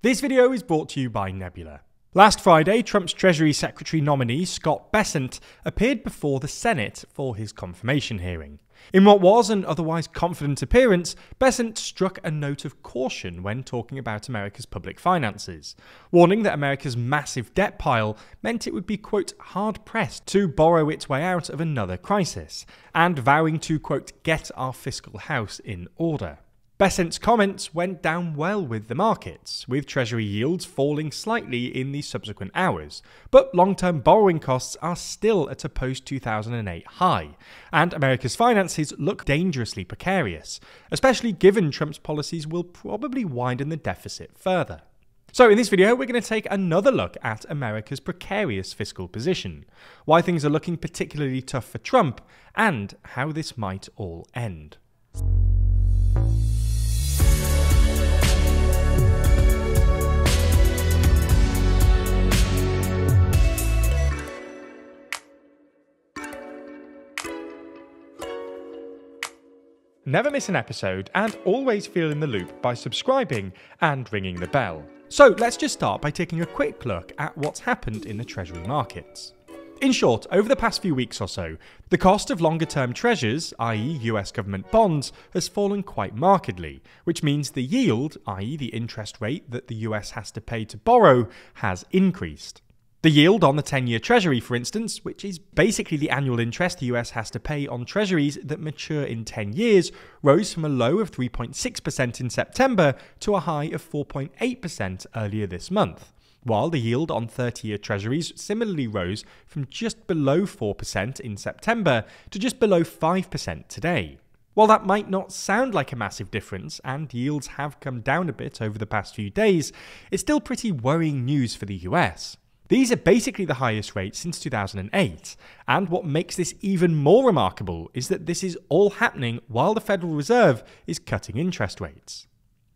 This video is brought to you by Nebula. Last Friday, Trump's Treasury Secretary nominee, Scott Bessent, appeared before the Senate for his confirmation hearing. In what was an otherwise confident appearance, Bessent struck a note of caution when talking about America's public finances, warning that America's massive debt pile meant it would be, quote, hard-pressed to borrow its way out of another crisis, and vowing to, quote, get our fiscal house in order. Bessent's comments went down well with the markets, with Treasury yields falling slightly in the subsequent hours, but long-term borrowing costs are still at a post-2008 high, and America's finances look dangerously precarious, especially given Trump's policies will probably widen the deficit further. So in this video, we're going to take another look at America's precarious fiscal position, why things are looking particularly tough for Trump, and how this might all end. Never miss an episode and always feel in the loop by subscribing and ringing the bell. So let's just start by taking a quick look at what's happened in the Treasury markets. In short, over the past few weeks or so, the cost of longer-term treasures, i.e. US government bonds, has fallen quite markedly, which means the yield, i.e. the interest rate that the US has to pay to borrow, has increased. The yield on the 10-year Treasury, for instance, which is basically the annual interest the US has to pay on treasuries that mature in 10 years, rose from a low of 3.6% in September to a high of 4.8% earlier this month, while the yield on 30-year treasuries similarly rose from just below 4% in September to just below 5% today. While that might not sound like a massive difference, and yields have come down a bit over the past few days, it's still pretty worrying news for the US. These are basically the highest rates since 2008, and what makes this even more remarkable is that this is all happening while the Federal Reserve is cutting interest rates.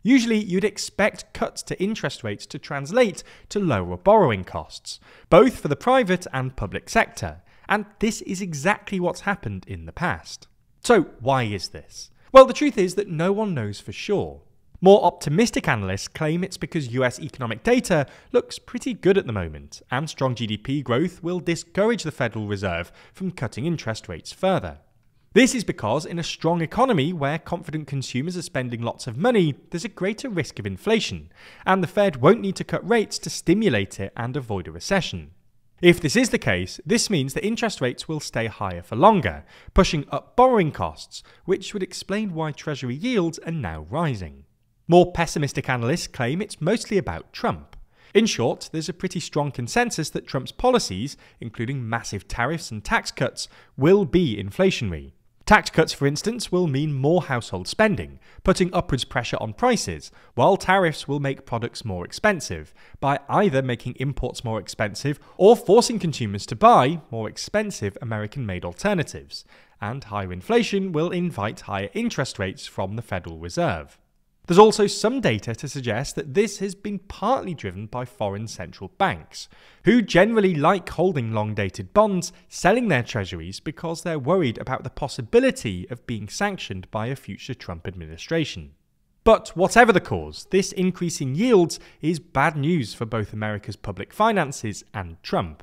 Usually, you'd expect cuts to interest rates to translate to lower borrowing costs, both for the private and public sector, and this is exactly what's happened in the past. So, why is this? Well, the truth is that no one knows for sure. More optimistic analysts claim it's because US economic data looks pretty good at the moment, and strong GDP growth will discourage the Federal Reserve from cutting interest rates further. This is because in a strong economy where confident consumers are spending lots of money, there's a greater risk of inflation, and the Fed won't need to cut rates to stimulate it and avoid a recession. If this is the case, this means that interest rates will stay higher for longer, pushing up borrowing costs, which would explain why Treasury yields are now rising. More pessimistic analysts claim it's mostly about Trump. In short, there's a pretty strong consensus that Trump's policies, including massive tariffs and tax cuts, will be inflationary. Tax cuts, for instance, will mean more household spending, putting upwards pressure on prices, while tariffs will make products more expensive, by either making imports more expensive or forcing consumers to buy more expensive American-made alternatives. And higher inflation will invite higher interest rates from the Federal Reserve. There's also some data to suggest that this has been partly driven by foreign central banks, who generally like holding long-dated bonds, selling their treasuries because they're worried about the possibility of being sanctioned by a future Trump administration. But whatever the cause, this increase in yields is bad news for both America's public finances and Trump.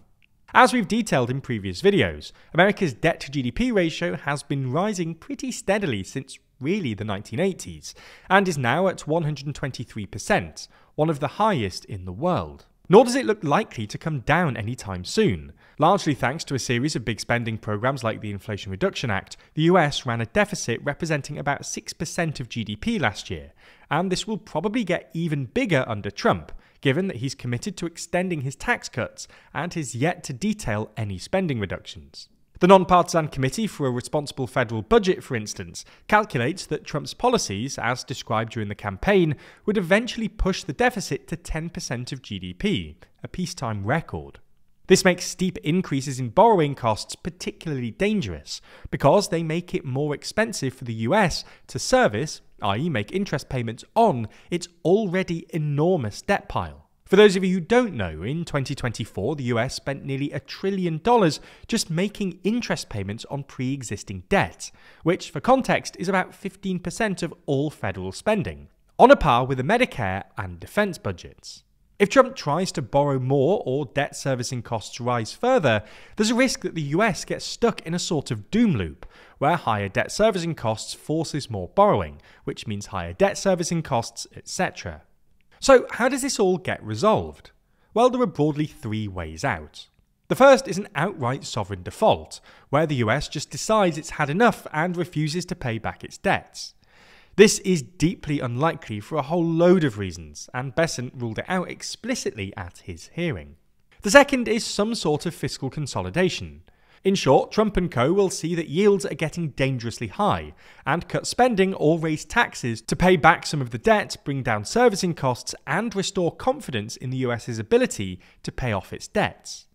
As we've detailed in previous videos, America's debt-to-GDP ratio has been rising pretty steadily since really the 1980s, and is now at 123%, one of the highest in the world. Nor does it look likely to come down anytime soon. Largely thanks to a series of big spending programs like the Inflation Reduction Act, the US ran a deficit representing about 6% of GDP last year, and this will probably get even bigger under Trump, given that he's committed to extending his tax cuts and has yet to detail any spending reductions. The Nonpartisan Committee for a Responsible Federal Budget, for instance, calculates that Trump's policies, as described during the campaign, would eventually push the deficit to 10% of GDP, a peacetime record. This makes steep increases in borrowing costs particularly dangerous, because they make it more expensive for the US to service, i.e. make interest payments on, its already enormous debt pile. For those of you who don't know, in 2024, the US spent nearly $1 trillion just making interest payments on pre-existing debt, which, for context, is about 15% of all federal spending. on a par with the Medicare and defense budgets. If Trump tries to borrow more or debt servicing costs rise further, there's a risk that the US gets stuck in a sort of doom loop, where higher debt servicing costs forces more borrowing, which means higher debt servicing costs, etc. So how does this all get resolved? Well, there are broadly three ways out. The first is an outright sovereign default, where the US just decides it's had enough and refuses to pay back its debts. This is deeply unlikely for a whole load of reasons, and Bessent ruled it out explicitly at his hearing. The second is some sort of fiscal consolidation. In short, Trump and co will see that yields are getting dangerously high, and cut spending or raise taxes to pay back some of the debt, bring down servicing costs, and restore confidence in the US's ability to pay off its debts.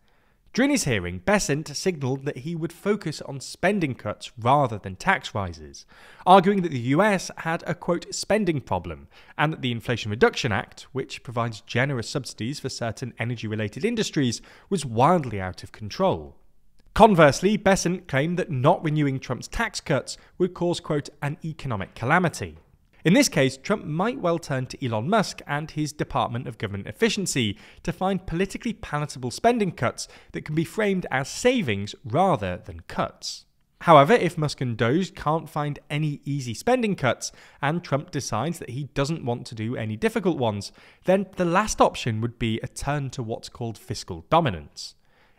During his hearing, Bessent signalled that he would focus on spending cuts rather than tax rises, arguing that the US had a, quote, spending problem, and that the Inflation Reduction Act, which provides generous subsidies for certain energy-related industries, was wildly out of control. Conversely, Bessent claimed that not renewing Trump's tax cuts would cause, quote, an economic calamity. In this case, Trump might well turn to Elon Musk and his Department of Government Efficiency to find politically palatable spending cuts that can be framed as savings rather than cuts. However, if Musk and Doge can't find any easy spending cuts, and Trump decides that he doesn't want to do any difficult ones, then the last option would be a turn to what's called fiscal dominance.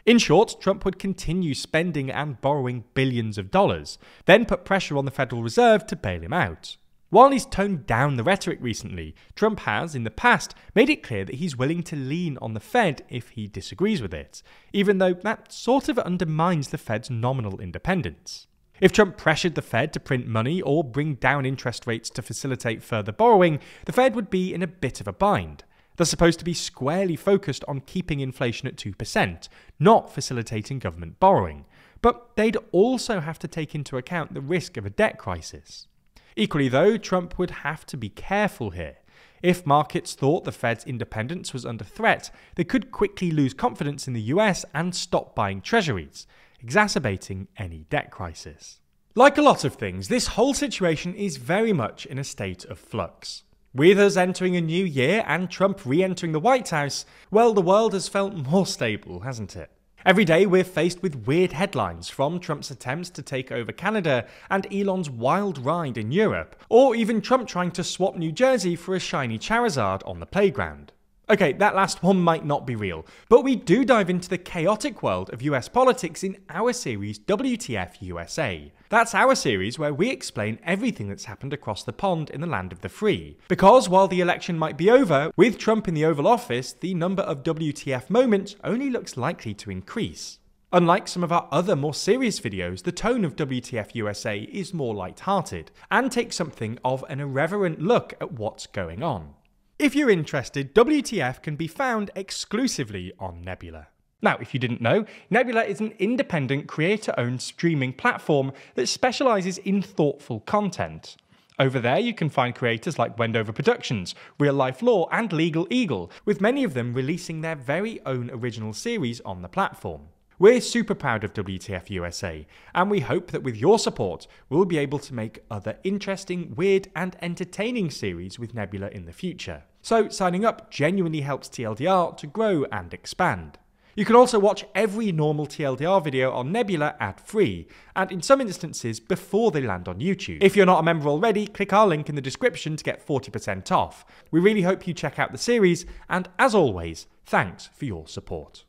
In short, Trump would continue spending and borrowing billions of dollars, then put pressure on the Federal Reserve to bail him out. While he's toned down the rhetoric recently, Trump has, in the past, made it clear that he's willing to lean on the Fed if he disagrees with it, even though that sort of undermines the Fed's nominal independence. If Trump pressured the Fed to print money or bring down interest rates to facilitate further borrowing, the Fed would be in a bit of a bind. They're supposed to be squarely focused on keeping inflation at 2%, not facilitating government borrowing. But they'd also have to take into account the risk of a debt crisis. Equally though, Trump would have to be careful here. If markets thought the Fed's independence was under threat, they could quickly lose confidence in the US and stop buying treasuries, exacerbating any debt crisis. Like a lot of things, this whole situation is very much in a state of flux. With us entering a new year and Trump re-entering the White House, well, the world has felt more stable, hasn't it? Every day we're faced with weird headlines, from Trump's attempts to take over Canada and Elon's wild ride in Europe, or even Trump trying to swap New Jersey for a shiny Charizard on the playground. Okay, that last one might not be real, but we do dive into the chaotic world of US politics in our series WTF USA. That's our series where we explain everything that's happened across the pond in the land of the free. Because while the election might be over, with Trump in the Oval Office, the number of WTF moments only looks likely to increase. Unlike some of our other more serious videos, the tone of WTF USA is more light-hearted, and takes something of an irreverent look at what's going on. If you're interested, WTF can be found exclusively on Nebula. Now, if you didn't know, Nebula is an independent, creator-owned streaming platform that specialises in thoughtful content. Over there, you can find creators like Wendover Productions, Real Life Law, and Legal Eagle, with many of them releasing their very own original series on the platform. We're super proud of WTF USA, and we hope that with your support, we'll be able to make other interesting, weird, and entertaining series with Nebula in the future. So signing up genuinely helps TLDR to grow and expand. You can also watch every normal TLDR video on Nebula ad-free, and in some instances before they land on YouTube. If you're not a member already, click our link in the description to get 40% off. We really hope you check out the series, and as always, thanks for your support.